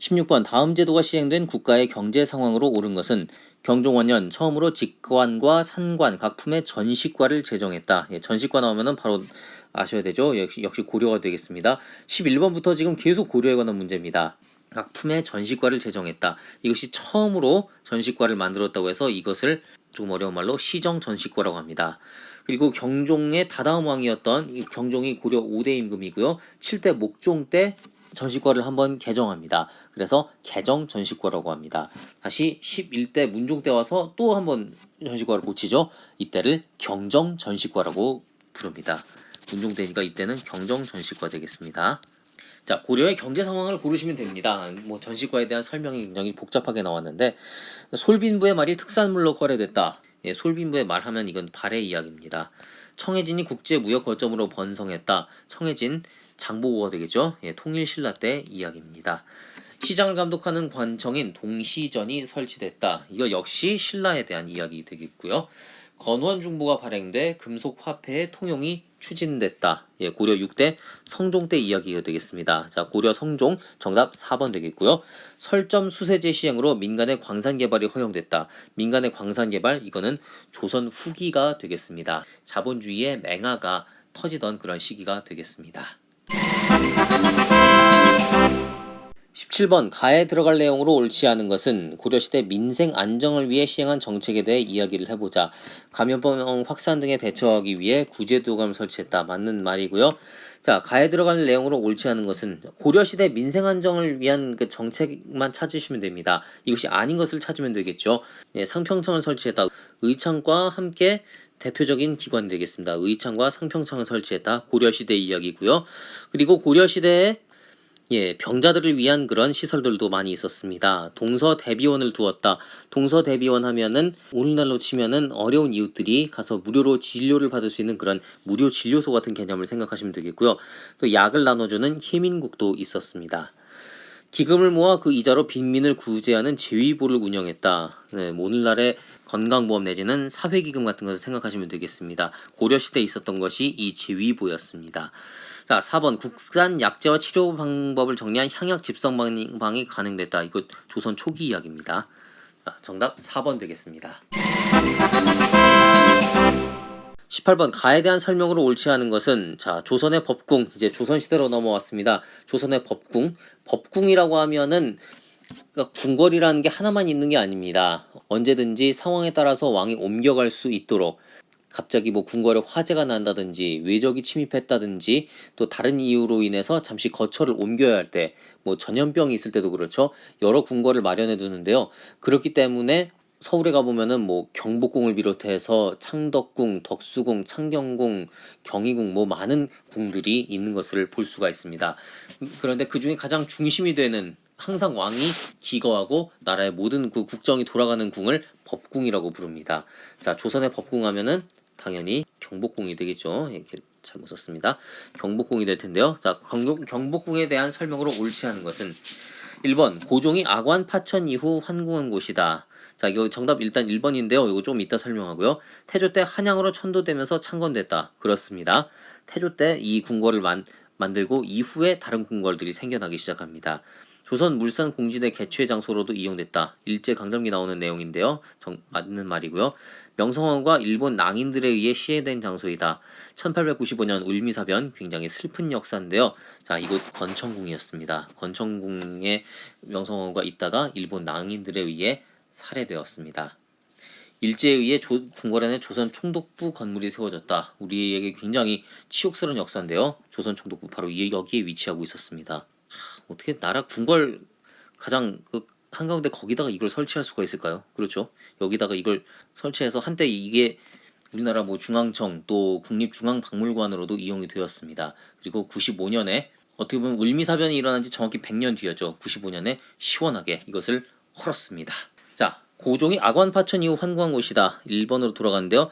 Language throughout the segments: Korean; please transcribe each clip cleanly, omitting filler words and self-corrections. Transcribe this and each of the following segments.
16번 다음 제도가 시행된 국가의 경제 상황으로 옳은 것은 경종원년 처음으로 직관과 산관 각 품의 전시과를 제정했다. 전시과 나오면은 바로 아셔야 되죠. 역시 고려가 되겠습니다. 11번부터 지금 계속 고려에 관한 문제입니다. 각 품의 전시과를 제정했다. 이것이 처음으로 전시과를 만들었다고 해서 이것을 조금 어려운 말로 시정 전시과라고 합니다. 그리고 경종의 다다음 왕이었던 이 경종이 고려 5대 임금이고요. 7대 목종 때 전시과를 한번 개정합니다. 그래서 개정 전시과라고 합니다. 다시 11대 문종 때 와서 또 한번 전시과를 고치죠. 이때를 경정 전시과라고 부릅니다. 문종 때니까 이때는 경정 전시과 되겠습니다. 자, 고려의 경제 상황을 고르시면 됩니다. 뭐 전시과에 대한 설명이 굉장히 복잡하게 나왔는데 솔빈부의 말이 특산물로 거래됐다. 솔빈부의 말하면 이건 발해 이야기입니다. 청해진이 국제 무역 거점으로 번성했다. 청해진 장보고가 되겠죠. 통일신라 때 이야기입니다. 시장을 감독하는 관청인 동시전이 설치됐다. 이거 역시 신라에 대한 이야기 되겠고요. 건원중보가 발행돼 금속화폐의 통용이 추진됐다. 고려 6대 성종 때 이야기가 되겠습니다. 자, 고려 성종 정답 4번 되겠고요. 설점 수세제 시행으로 민간의 광산 개발이 허용됐다. 민간의 광산 개발 이거는 조선 후기가 되겠습니다. 자본주의의 맹아가 터지던 그런 시기가 되겠습니다. 17번 가에 들어갈 내용으로 옳지 않은 것은 고려시대 민생 안정을 위해 시행한 정책에 대해 이야기를 해보자. 감염병 확산 등에 대처하기 위해 구제도감을 설치했다. 맞는 말이고요. 자, 가에 들어갈 내용으로 옳지 않은 것은 고려시대 민생 안정을 위한 그 정책만 찾으시면 됩니다. 이것이 아닌 것을 찾으면 되겠죠. 상평청을 설치했다. 의창과 함께 대표적인 기관이 되겠습니다. 의창과 상평청을 설치했다. 고려시대 이야기고요. 그리고 고려시대에 병자들을 위한 그런 시설들도 많이 있었습니다. 동서대비원을 두었다. 동서대비원 하면은 오늘날로 치면은 어려운 이웃들이 가서 무료로 진료를 받을 수 있는 그런 무료 진료소 같은 개념을 생각하시면 되겠고요. 또 약을 나눠주는 희민국도 있었습니다. 기금을 모아 그 이자로 빈민을 구제하는 제위보를 운영했다. 오늘날의 건강보험 내지는 사회기금 같은 것을 생각하시면 되겠습니다. 고려시대에 있었던 것이 이 제위보였습니다. 자, 4번 국산 약재와 치료 방법을 정리한 향약 집성방이 가능됐다. 이거 조선 초기 이야기입니다. 자, 정답 4번 되겠습니다. 18번 가에 대한 설명으로 옳지 않은 것은 자, 조선의 법궁, 이제 조선시대로 넘어왔습니다. 조선의 법궁이라고 하면은 그러니까 궁궐이라는 게 하나만 있는 게 아닙니다. 언제든지 상황에 따라서 왕이 옮겨갈 수 있도록 갑자기 뭐 궁궐에 화재가 난다든지 외적이 침입했다든지 또 다른 이유로 인해서 잠시 거처를 옮겨야 할 때 뭐 전염병이 있을 때도 그렇죠. 여러 궁궐을 마련해 두는데요. 그렇기 때문에 서울에 가보면은 뭐 경복궁을 비롯해서 창덕궁, 덕수궁, 창경궁, 경희궁 뭐 많은 궁들이 있는 것을 볼 수가 있습니다. 그런데 그 중에 가장 중심이 되는 항상 왕이 기거하고 나라의 모든 그 국정이 돌아가는 궁을 법궁이라고 부릅니다. 자, 조선의 법궁 하면은 당연히 경복궁이 되겠죠. 이렇게 잘못 썼습니다. 경복궁이 될 텐데요. 자, 경복궁에 대한 설명으로 옳지 않은 것은 1번 고종이 악원 파천 이후 환궁한 곳이다. 자, 이거 정답 일단 1번인데요. 이거 좀 이따 설명하고요. 태조 때 한양으로 천도되면서 창건됐다. 그렇습니다. 태조 때 이 궁궐을 만들고 이후에 다른 궁궐들이 생겨나기 시작합니다. 조선 물산 공진의 개최 장소로도 이용됐다. 일제강점기 나오는 내용인데요. 맞는 말이고요. 명성황후가 일본 낭인들에 의해 시해된 장소이다. 1895년 울미사변 굉장히 슬픈 역사인데요. 자, 이곳 건청궁이었습니다. 건청궁에 명성황후가 있다가 일본 낭인들에 의해 살해되었습니다. 일제에 의해 궁궐에는 조선 총독부 건물이 세워졌다. 우리에게 굉장히 치욕스러운 역사인데요. 조선 총독부 바로 여기에 위치하고 있었습니다. 어떻게 나라 궁궐 가장 한가운데 거기다가 이걸 설치할 수가 있을까요? 그렇죠. 여기다가 이걸 설치해서 한때 이게 우리나라 뭐 중앙청 또 국립중앙박물관으로도 이용이 되었습니다. 그리고 95년에 어떻게 보면 울미사변이 일어난 지 정확히 100년 뒤였죠. 95년에 시원하게 이것을 헐었습니다. 자, 고종이 악원 파천 이후 환궁한 곳이다. 1번으로 돌아가는데요.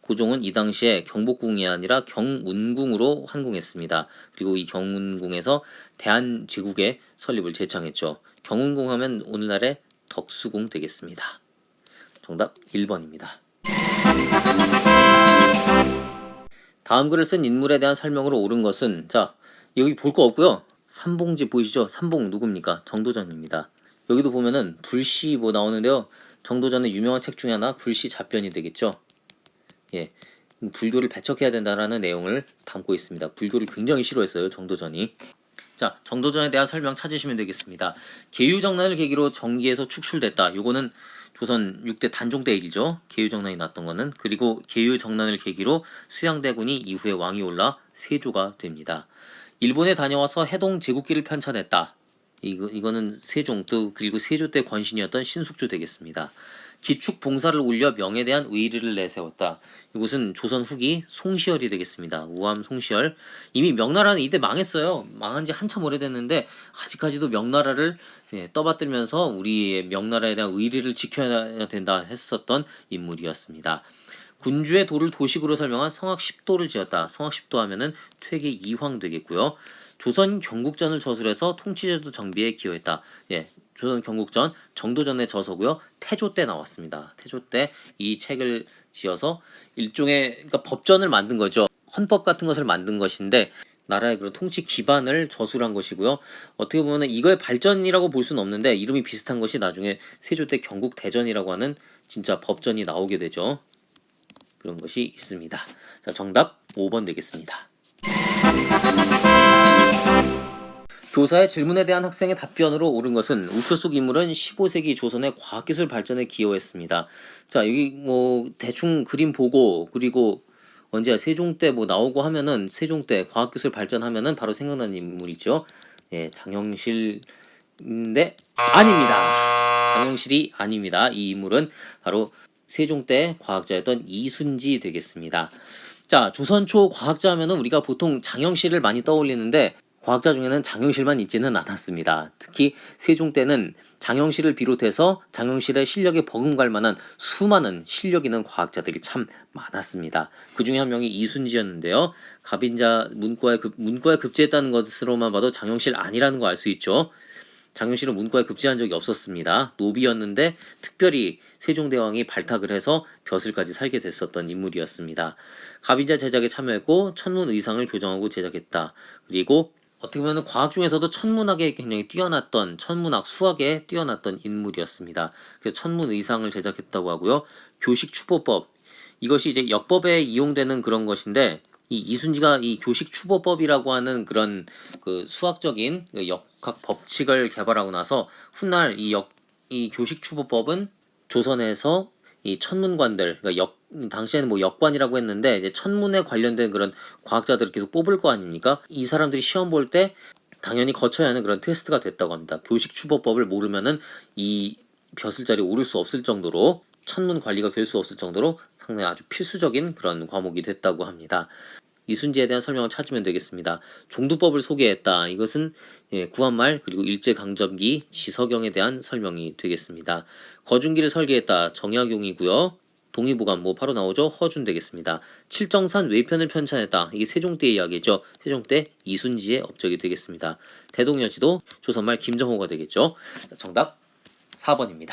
고종은 이 당시에 경복궁이 아니라 경운궁으로 환궁했습니다. 그리고 이 경운궁에서 대한제국의 설립을 제창했죠. 경운궁 하면 오늘날의 덕수궁 되겠습니다. 정답 1번입니다. 다음 글을 쓴 인물에 대한 설명으로 옳은 것은 자, 여기 볼 거 없고요. 삼봉지 보이시죠? 삼봉 누굽니까? 정도전입니다. 여기도 보면은 불시 뭐 나오는데요. 정도전의 유명한 책 중에 하나 불시 잡변이 되겠죠. 예, 불교를 배척해야 된다라는 내용을 담고 있습니다. 불교를 굉장히 싫어했어요, 정도전이. 자, 정도전에 대한 설명 찾으시면 되겠습니다. 계유정난을 계기로 정기에서 축출됐다. 요거는 조선 6대 단종 때 얘기죠. 계유정난이 났던 거는. 그리고 계유정난을 계기로 수양대군이 이후에 왕이 올라 세조가 됩니다. 일본에 다녀와서 해동 제국기를 편찬했다. 이거는 세종 또 그리고 세조 때 권신이었던 신숙주 되겠습니다. 기축 봉사를 올려 명에 대한 의리를 내세웠다. 이곳은 조선 후기 송시열이 되겠습니다. 우암 송시열. 이미 명나라는 이때 망했어요. 망한 지 한참 오래됐는데 아직까지도 명나라를 떠받들면서 우리의 명나라에 대한 의리를 지켜야 된다 했었던 인물이었습니다. 군주의 도를 도식으로 설명한 성악 10도를 지었다. 성악 10도 하면은 퇴계 이황 되겠고요. 조선 경국전을 저술해서 통치제도 정비에 기여했다. 예, 조선 경국전 정도전의 저서고요. 태조 때 나왔습니다. 태조 때 이 책을 지어서 일종의 그러니까 법전을 만든 거죠. 헌법 같은 것을 만든 것인데 나라의 그런 통치 기반을 저술한 것이고요. 어떻게 보면 이거의 발전이라고 볼 수는 없는데 이름이 비슷한 것이 나중에 세조 때 경국대전이라고 하는 진짜 법전이 나오게 되죠. 그런 것이 있습니다. 자, 정답 5번 되겠습니다. 교사의 질문에 대한 학생의 답변으로 옳은 것은 우표 속 인물은 15세기 조선의 과학기술 발전에 기여했습니다. 자, 여기 뭐 대충 그림 보고 그리고 언제야 세종 때 뭐 나오고 하면은 세종 때 과학기술 발전하면은 바로 생각나는 인물이죠. 예, 장영실인데 아닙니다. 장영실이 아닙니다. 이 인물은 바로 세종 때 과학자였던 이순지 되겠습니다. 자, 조선 초 과학자 하면은 우리가 보통 장영실을 많이 떠올리는데 과학자 중에는 장영실만 있지는 않았습니다. 특히 세종 때는 장영실을 비롯해서 장영실의 실력에 버금갈 만한 수많은 실력 있는 과학자들이 참 많았습니다. 그 중에 한 명이 이순지였는데요. 갑인자 문과에 급제했다는 것으로만 봐도 장영실 아니라는 거 알 수 있죠. 장영실은 문과에 급제한 적이 없었습니다. 노비였는데 특별히 세종대왕이 발탁을 해서 벼슬까지 살게 됐었던 인물이었습니다. 갑인자 제작에 참여했고 천문 의상을 교정하고 제작했다. 그리고 어떻게 보면 과학 중에서도 천문학에 굉장히 뛰어났던 천문학 수학에 뛰어났던 인물이었습니다. 그래서 천문 의상을 제작했다고 하고요. 교식 추보법 이것이 이제 역법에 이용되는 그런 것인데 이 이순지가 이 교식 추보법이라고 하는 그런 그 수학적인 역학 법칙을 개발하고 나서 훗날 이 교식 추보법은 조선에서 이 천문관들 그러니까 당시에는 뭐 역관이라고 했는데 이제 천문에 관련된 그런 과학자들을 계속 뽑을 거 아닙니까? 이 사람들이 시험 볼 때 당연히 거쳐야 하는 그런 테스트가 됐다고 합니다. 교식 추보법을 모르면은 이 벼슬 자리에 오를 수 없을 정도로 천문 관리가 될 수 없을 정도로 상당히 아주 필수적인 그런 과목이 됐다고 합니다. 이순지에 대한 설명을 찾으면 되겠습니다. 종두법을 소개했다. 이것은 구한말 그리고 일제강점기 지서경에 대한 설명이 되겠습니다. 거중기를 설계했다. 정약용이고요. 동의보감 뭐 바로 나오죠. 허준 되겠습니다. 칠정산 외편을 편찬했다. 이게 세종 때 이야기죠. 세종 때 이순지의 업적이 되겠습니다. 대동여지도 조선말 김정호가 되겠죠. 정답 4번입니다.